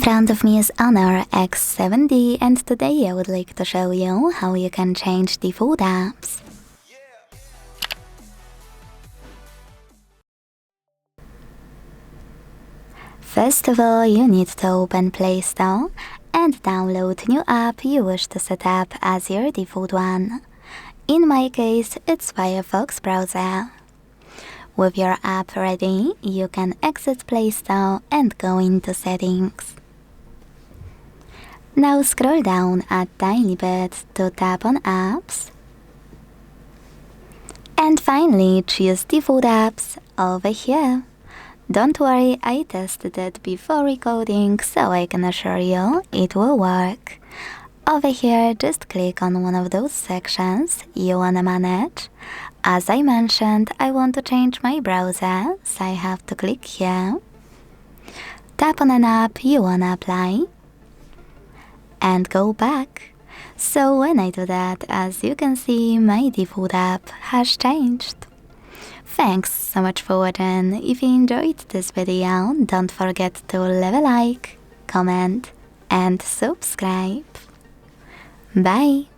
front of me is HONOR X7d, and today I would like to show you how you can change default apps. First of all, you need to open Play Store and download new app you wish to set up as your default one. In my case, it's Firefox browser. With your app ready, you can exit Play Store and go into Settings. Now scroll down a tiny bit to tap on Apps. And finally choose Default Apps over here. Don't worry, I tested it before recording, so I can assure you it will work. Over here, just click on one of those sections you wanna manage. As I mentioned, I want to change my browser, so I have to click here. Tap on an app you wanna apply and go back. So when I do that, as you can see, my default app has changed. Thanks so much for watching. If you enjoyed this video, don't forget to leave a like, comment and subscribe. Bye!